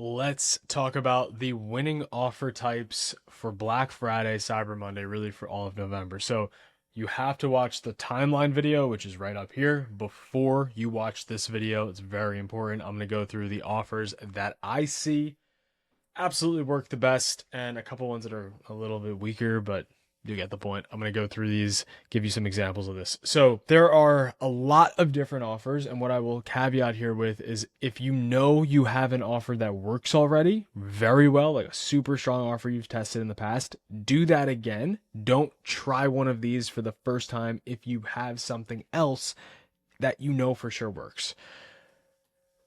Let's talk about the winning offer types for Black Friday, Cyber Monday, really for all of November. So you have to watch the timeline video, which is right up here, before you watch this video. It's very important. I'm going to go through the offers that I see absolutely work the best and a couple ones that are a little bit weaker, but you get the point. I'm going to go through these, give you some examples of this. So there are a lot of different offers, and what I will caveat here with is if you know you have an offer that works already very well, like a super strong offer you've tested in the past, do that again. Don't try one of these for the first time if you have something else that you know for sure works.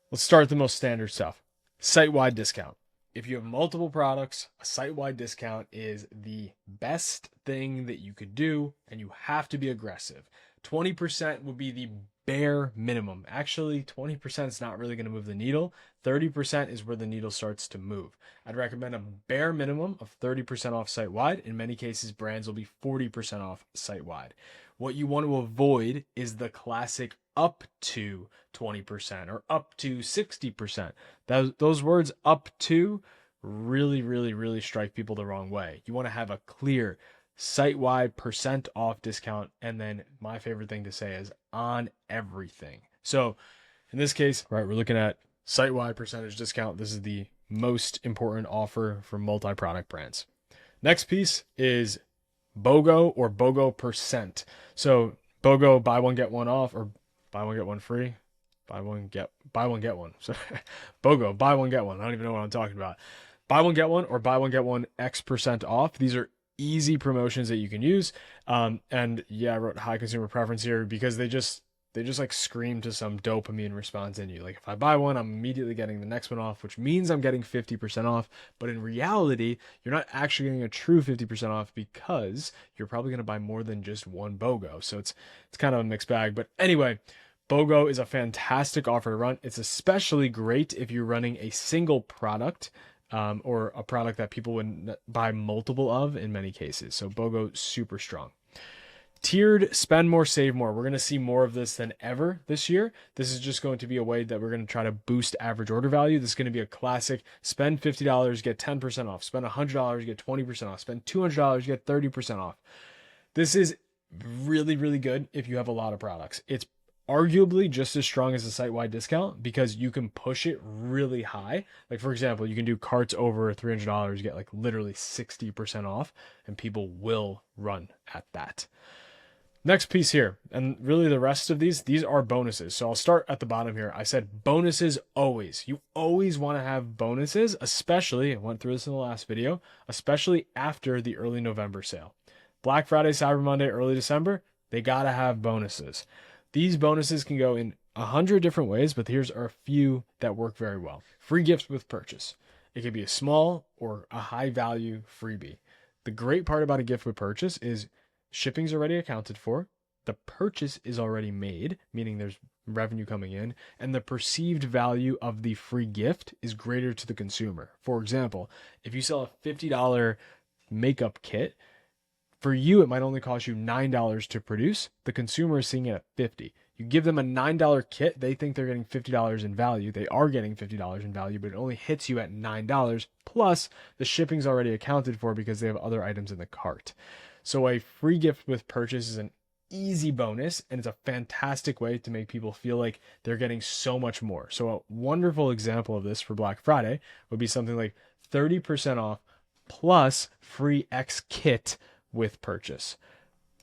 Let's start with the most standard stuff. Site-wide discount. If you have multiple products, a site-wide discount is the best thing that you could do, and you have to be aggressive. 20% would be the bare minimum. Actually, 20% is not really going to move the needle. 30% is where the needle starts to move. I'd recommend a bare minimum of 30% off site-wide. In many cases, brands will be 40% off site-wide. What you want to avoid is the classic up to 20% or up to 60%. Those words up to really strike people the wrong way. You want to have a clear site-wide percent off discount, and then my favorite thing to say is on everything. So in this case, right, we're looking at site-wide percentage discount. This is the most important offer for multi-product brands. Next piece is BOGO or BOGO percent. So BOGO, buy one get one off, or buy one get one free. Buy one get one. So BOGO, buy one get one. I don't even know what I'm talking about. Buy one get one or buy one get one X% off. These are easy promotions that you can use. And yeah, I wrote high consumer preference here because they just like scream to some dopamine response in you. Like if I buy one, I'm immediately getting the next one off, which means I'm getting 50% off. But in reality, you're not actually getting a true 50% off because you're probably going to buy more than just one BOGO. So it's kind of a mixed bag. But anyway, BOGO is a fantastic offer to run. It's especially great if you're running a single product or a product that people would buy multiple of in many cases. So BOGO, super strong. Tiered spend more, save more. We're going to see more of this than ever this year. This is just going to be a way that we're going to try to boost average order value. This is going to be a classic spend $50, get 10% off. Spend $100, get 20% off. Spend $200, get 30% off. This is really good if you have a lot of products. It's arguably just as strong as a site-wide discount because you can push it really high. Like for example, you can do carts over $300, get like literally 60% off, and people will run at that. Next piece here, and really the rest of these are bonuses. So I'll start at the bottom here. I said bonuses always. You always want to have bonuses, especially, I went through this in the last video, especially after the early November sale. Black Friday, Cyber Monday, early December, they got to have bonuses. These bonuses can go in 100 different ways, but here's a few that work very well. Free gifts with purchase. It could be a small or a high value freebie. The great part about a gift with purchase is shipping's already accounted for. The purchase is already made, meaning there's revenue coming in, and the perceived value of the free gift is greater to the consumer. For example, if you sell a $50 makeup kit, for you, it might only cost you $9 to produce. The consumer is seeing it at $50. You give them a $9 kit, they think they're getting $50 in value. They are getting $50 in value, but it only hits you at $9. Plus, the shipping's already accounted for because they have other items in the cart. So a free gift with purchase is an easy bonus, and it's a fantastic way to make people feel like they're getting so much more. So a wonderful example of this for Black Friday would be something like 30% off plus free X kit with purchase.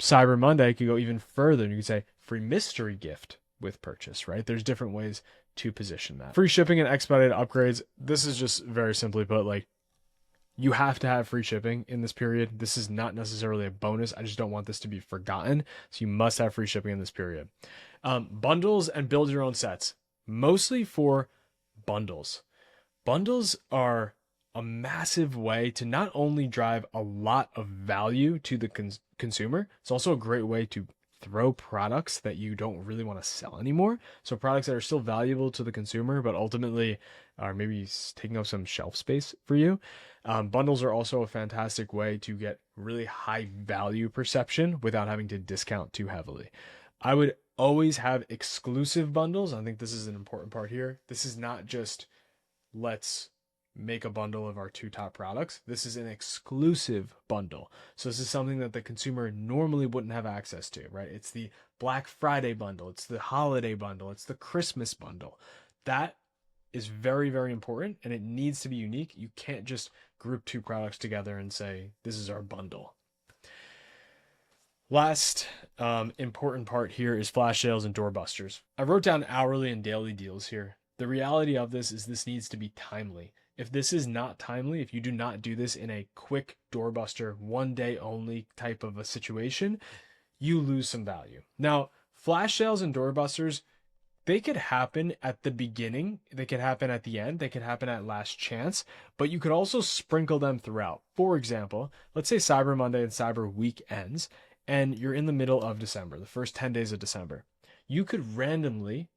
Cyber Monday could go even further, and you could say free mystery gift with purchase, right? There's different ways to position that. Free shipping and expedited upgrades. This is just very simply put, like, you have to have free shipping in this period. This is not necessarily a bonus. I just don't want this to be forgotten. So you must have free shipping in this period. Bundles and build your own sets, mostly for bundles. Bundles are a massive way to not only drive a lot of value to the consumer, it's also a great way to throw products that you don't really want to sell anymore. So products that are still valuable to the consumer, but ultimately are maybe taking up some shelf space for you. Bundles are also a fantastic way to get really high value perception without having to discount too heavily. I would always have exclusive bundles. I think this is an important part here. This is not just let's make a bundle of our two top products. This is an exclusive bundle. So this is something that the consumer normally wouldn't have access to, right? It's the Black Friday bundle, it's the holiday bundle, it's the Christmas bundle. That is very, very important, and it needs to be unique. You can't just group two products together and say, this is our bundle. Last important part here is flash sales and doorbusters. I wrote down hourly and daily deals here. The reality of this is this needs to be timely. If this is not timely, if you do not do this in a quick doorbuster, one day only type of a situation, you lose some value. Now, flash sales and doorbusters, they could happen at the beginning, they could happen at the end, they could happen at last chance, but you could also sprinkle them throughout. For example, let's say Cyber Monday and Cyber Week ends, and you're in the middle of December, the first 10 days of December. You could randomly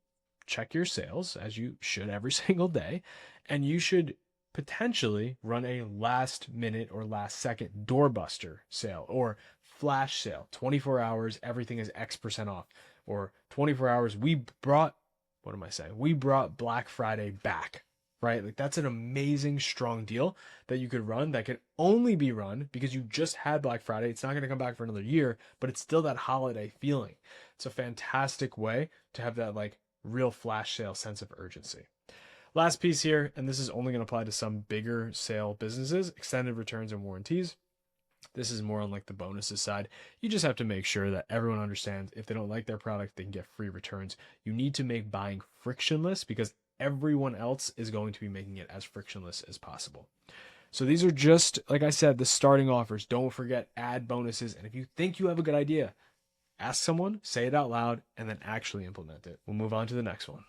check your sales, as you should every single day, and you should potentially run a last minute or last second doorbuster sale or flash sale. 24 hours, everything is X% off. Or 24 hours, we brought Black Friday back, right? Like that's an amazing, strong deal that you could run that could only be run because you just had Black Friday. It's not going to come back for another year, but it's still that holiday feeling. It's a fantastic way to have that like real flash sale sense of urgency. Last piece here, and this is only going to apply to some bigger sale businesses, extended returns and warranties. This is more on like the bonuses side. You just have to make sure that everyone understands if they don't like their product, they can get free returns. You need to make buying frictionless because everyone else is going to be making it as frictionless as possible. So these are just, like I said, the starting offers. Don't forget, add bonuses. And if you think you have a good idea, ask someone, say it out loud, and then actually implement it. We'll move on to the next one.